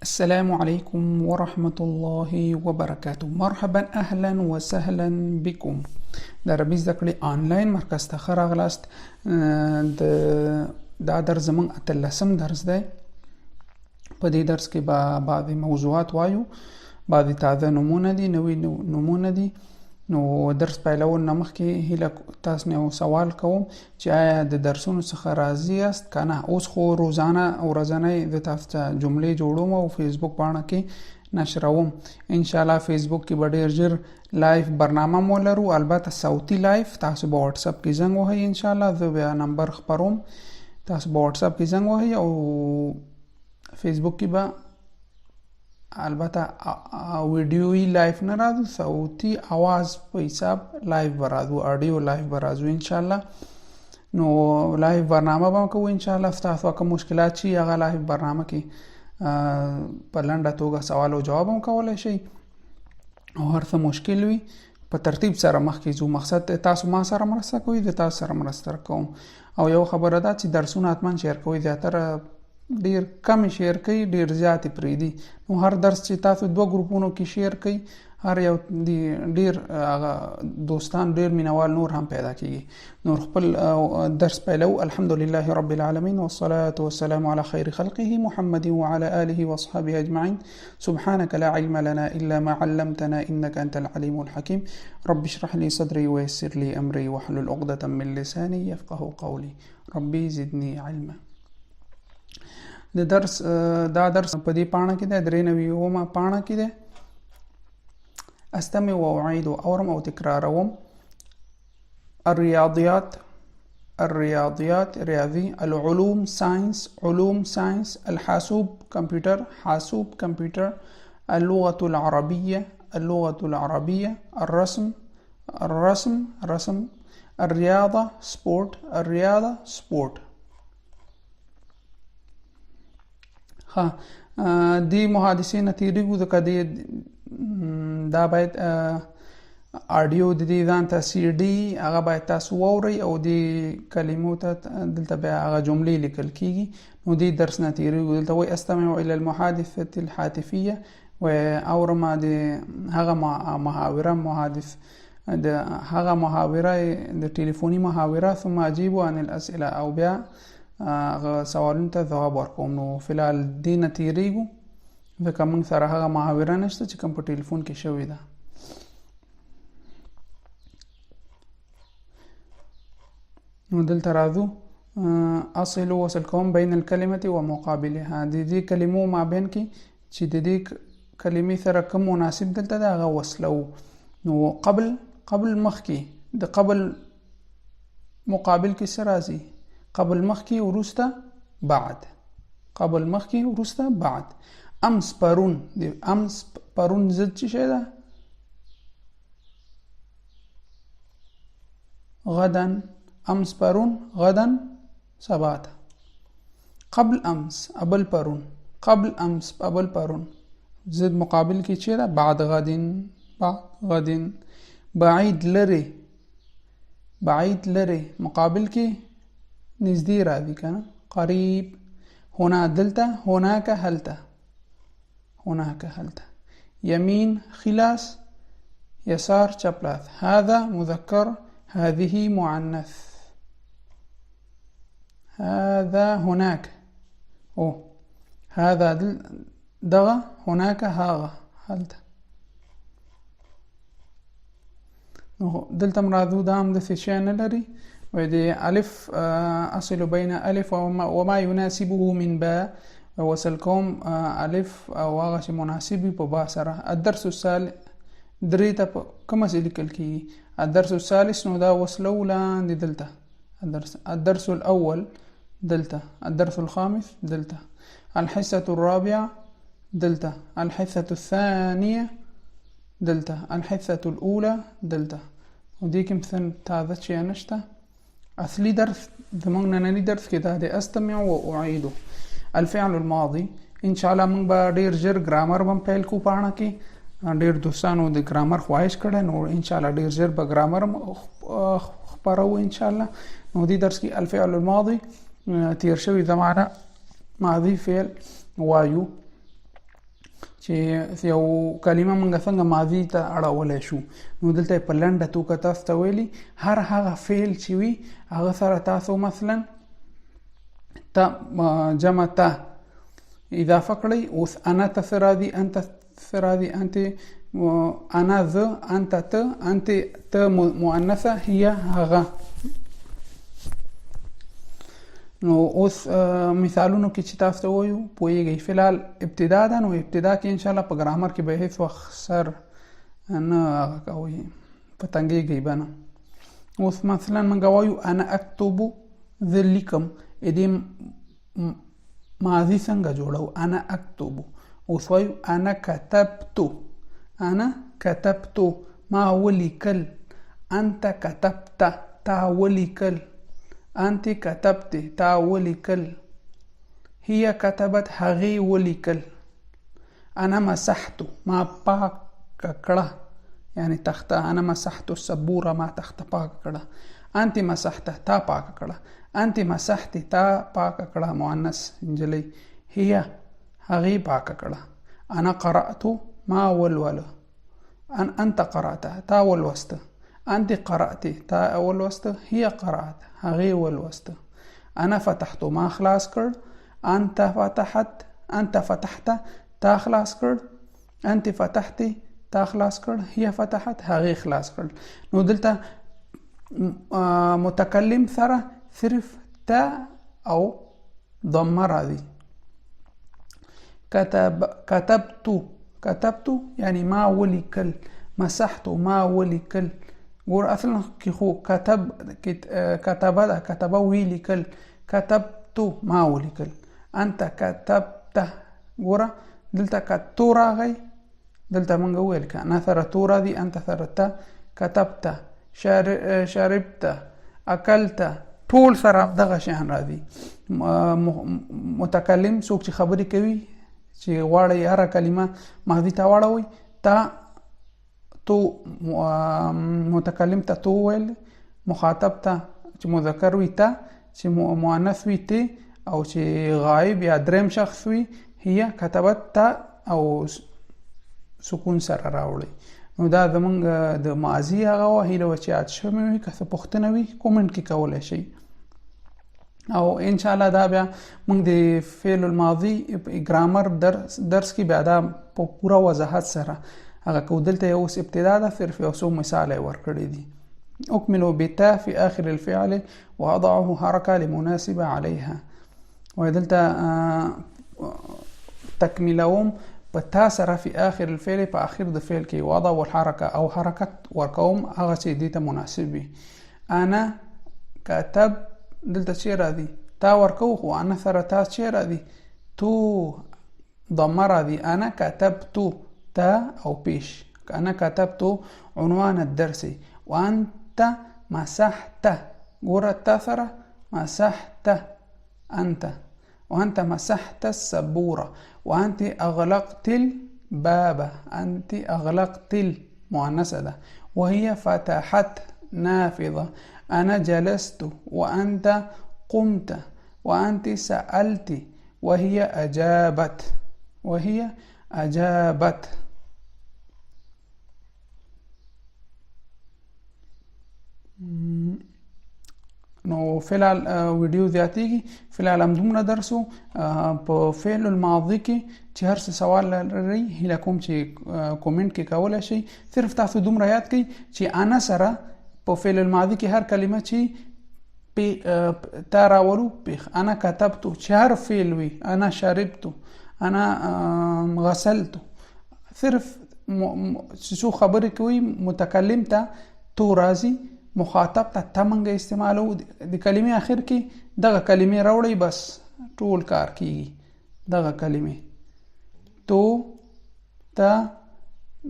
السلام عليكم ورحمة الله وبركاته. مرحبا أهلا وسهلا بكم. د عربي زده کړې آنلاین مرکز ته ښه راغلاست. دا درس زموږ اتلسم درس دی. په دې درس کې به بعضې موضوعات وایو، بعضې تازه نومونه دي، نوي نومونه دي. نو درس پیلول نه مخکې هیله تاسو نه یو سوال کوم چې آیا د درسونو څخه راضي یاست که نه؟ اوس خو روزانه ورځنی د تاسو ته جملې جوړوم او فیسبوک پاڼه کې نشروم. انشاءالله فیسبوک کې به ډېر ژر لایف برنامه مو لرو، البته صوتي لایف. تاسو به واتساپ کې زنګ وهئ، انشاءالله زه بیا نمبر خپروم، تاسو به واتساپ کې زنګ وهئ او فیسبوک کې به البته ویډیویی لایف نه راځو، صوتي आवाज په حساب لایف به راځو، آډیو لایف به راځو انشاءالله. نو لایف برنامه به کوو انشاءالله. تاسو کوم مشکلات شي هغه لایف برنامه کې په لنډه توګه سوال او جواب هم کولی شئ او هر څه مشکل وي په ترتیب سره مخکې ځو. مقصد تاسو ما سره مرسته کوئ، د تاسو سره مرسته کوم. او یو خبره ده چې درسونه حتما شیر کوئ، زیاتره ډیر کم شیر کوي، ډیر زیاتې پرېږدي. نو هر درس چې تاسو 2 ګروپونو کې شیر کوي، هر یو ډیر دوستان، ډیر مینوال نور هم پیدا کیږي. نور خپل درس پیلو. الحمدلله رب العالمین والصلاة والسلام على خير خلقه محمد وعلى آله وصحبه أجمعين. سبحانك لا علم لنا إلا ما علمتنا إنك أنت العليم الحكيم. رب اشرح لي صدري ويسر لي أمري واحلل عقدة من لساني يفقه قولي. ربي زدني علما. دا درس په دې پاڼه کې ده، 93 پاڼه کې ده. استمع واعيد، اورم او تکراروم. الرياضيات رياضي، العلوم ساينس، علوم ساينس، الحاسوب كمبيوتر، حاسوب كمبيوتر، اللغة العربية، الرسم، الرياضة سبورت. دی محادثې نه تیریږو ځکه دا باید آډیو د دې ځان ته سی ډي هغه باید تاسو واورئ او دې کلمو ته دلته بیا هغه جملې لیکل کیږي. نو دې درس نه تیریږو. دلته وایي استمع الى المحادثة الهاتفية، و اورم د هغه محاوره د ټلیفوني محاوره، ثم اجيب عن الاسئله، او بیا سوالونو ته ځواب ورکوم. نو فلحال دې نه تیریږو ځکه موږ سره هغه محاوره نشته چې کوم په ټلیفون کې شوې ده. نو دلته راځو. اصل وصل کوم بین الکلمة و مقابلها، د دې کلمو مابین کې چې د دې کلمې سره کوم مناسب دلته ده هغه وصلو. نو قبل مخکې د قبل مقابل کې څه راځي؟ قبل مخکې وروسته بعد. قبل مخکې وروسته بعد. امس پرون، د امس پرون ضد څه شی ده؟ غدن. امس پرون، غدن سبا ته. قبل امس ابل پرون، قبل امس ابل پرون. ضد مقابل کې چی ده؟ بعد غدن. بعید لري مقابل کې نزدې راځي کنه، قریب. هنا دلته، هناك هلته. يمين خلاص، يسار چپلاس. هذا مذكر، هذه مؤنث. هذا هناك، هذا دغه، هناك هاغه، هلته. نو دلته مرادو دا هم د څه نه لري. ودي ألف أصل بين ألف وما يناسبه من باء، وصلكم ألف واغش مناسبي ببا سره. الدرس الثالث دريتا كما سيلكل كي. الدرس الثالث نو دا وصلو لاندي دلتا. الدرس الأول دلتا، الدرس الخامس دلتا، الحصة الرابعة دلتا، الحصة الثانية دلتا، الحصة الأولى دلتا. ودي كم ثن تازه شي نشتا. اصلي درس زمونږ نننی درس کې دا د استمع و اعيد. الفعل الماضي ان شاء الله موږ به ډیر ژر ګرامر هم پیل کو پاڼه کې. ډیر دوستانو د ګرامر خواهش کړه، نو ان شاء الله ډیر ژر به ګرامر خپرو ان شاء الله. نو دې درس کې الفعل الماضي تیر شوی زمانه ماضي فعل وایو. چې یو کلمه موږ څنګه ماضي ته اړولی شو، نو دلته په لنډه توګه تاسو ته ویلي هر هغه فعل چې وي هغه سره تاسو مثلا ته جمع ته اضافه کړئ. اوس انا ته څه راځي، انت څه راځي، انت انا زه، انت ته، انت ته مؤنثه، هي هغه. نو اوس مثالونو کې چې تاسو ته وایو پوهیږئ. فلال ابتدا ده، نو ابتدا کې انشاءالله په ګرامر کې به هیڅ وخت سر نه هغه کوئ، په تنګېږئ به نه. اوس مثلا موږ وایو انا اکتبو، زه لیکم. دې ماضي څنګه جوړو؟ انا اکتبو. اوس وایو انا کتبتو، انا کتبتو ما ولیکل. انت کتبت تا ولیکل. انت کتبت تا ولیکل. هي کتبت هغې ولیکل. انا مسحت ما پاک کړه، یعنی تخته. انا مسحت السبوره ما تخته پاک کړه. انت مسحت تا پاک کړه. انت مسحت تا پاک کړه، مؤنث انجلی. هي هغې پاک کړه. انا قرأت ما ولوله. انت قرأت تا ولوسته. انت قرأت تا ولوسته. هي قرأت هغې ولوسته. انا فتحت ما خلاص کړ. انت فتحت، انت فتحت تا خلاص کړ. انت فتحت تا خلاص کړ. هي فتحت هغې خلاص کړ. نو دلته متکلم سره صرف تا او ضمه راځي. کتبتو، کتبتو یعنی ما ولیکل. مسحتو ما ولیکل. ګور اصلا کې خو کتبه ده، کتبه ولیکل. کتبتو ما ولیکل. انت کتبته، ګوره دلته کتو راغی، دلته موږ وویل که انا سره تو راځي، انت سره ته. کتبته، شربته، اکلته، ټول سره دغه شیان راځي. متکلم څوک چې خبرې کوي، چې غواړئ هره کلمه ماضي ته واړوئ، تا تو متکلم ته تو ویل، مخاطب ته چې مذکر وي ته، چې مؤنث وي ته، او چې غایب یا دریم شخص وي هي کتبت ته او سکون سره راوړئ. نو دا زمونږ د ماضي هغه وه. هیله وه چې یاد شوې وي. که څه پوښتنه وي کومنټ کې کولی شئ. او انشاءالله دا بیا موږ د فعل الماضي ګرامر درس کې بیا دا په پوره وضاحت سره هغه کو. دلته یو اوس ابتدا ده، صرف یو څو مثال یې ورکړي دي. اکملو بتا فی آخر الفعل وأضعه حرکه لمناسبه علیها. وایي دلته تکمیلوم په تا سره فی آخر الفعل، په آخر د فعل کې وضع والحرکه او حرکت ورکوم هغه چې دې ته مناسب وي. انا کتب، دلته چې راځي تا ورکو، خو انا سره تا چې راځي تو ضمه راځي. انا کتبتو تا او پیش. انا کتبتو عنوان الدرس. وانت مسحت، ګوره تا سره مسحت انت. وانت مسحت السبوره. وانت اغلقت الباب. انت اغلقت المؤنثه ده. وهي فتحت نافذه. انا جلست وانت قمت. وانت سألت وهي اجابت. وهي اجابت. نو فعل ویډیو زیاتیږي. فعل هم دومره درسو په فعل الماضي کې چې هر څه سوال لرئ هیله کوم چې کومنټ کې کولی شئ. صرف تاسو دومره یاد کړئ چې انا سره په فعل الماضي کې هر کلمه چې تا راولو پیښ. انا کتبتو چې هر فعل وي، انا شربتو، انا غسلتو، صرف څو خبرې کوي متکلم ته تو راځي، مخاطب ته ته منګه استعمالو. د کلمې آخر کې دغه کلمې راوړئ، بس ټول کار کیږي. دغه کلمې تو، ته،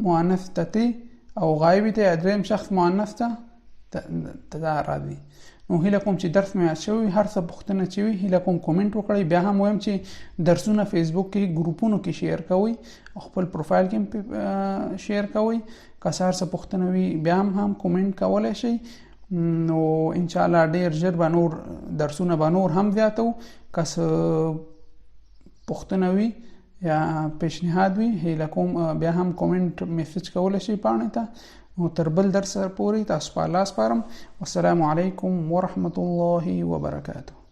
مؤنث ته تی، او غایب ته دریم شخص مؤنث ته دا راځي. نو هیله کوم چې درس مې یاد شوی. هر څه پوښتنه چې وي هیله کوم کومنټ وکړئ. بیا هم وایم چې درسونه فیسبوک کې ګروپونو کې شیر کوئ، خپل پروفایل کې شیر کوئ. که څه هر څه پوښتنه وي بیا هم کومنټ کولی شئ. نو انشاءالله ډیر ژر به نور درسونه به نور هم زیاتو. که څه پوښتنه وي یا پیشنهاد وي هیله کوم بیا هم کومنټ میسج کولی شي پاڼې ته. نو تر بل درس پورې تاسو په الله سپارم. والسلام علیکم ورحمة الله وبرکاته.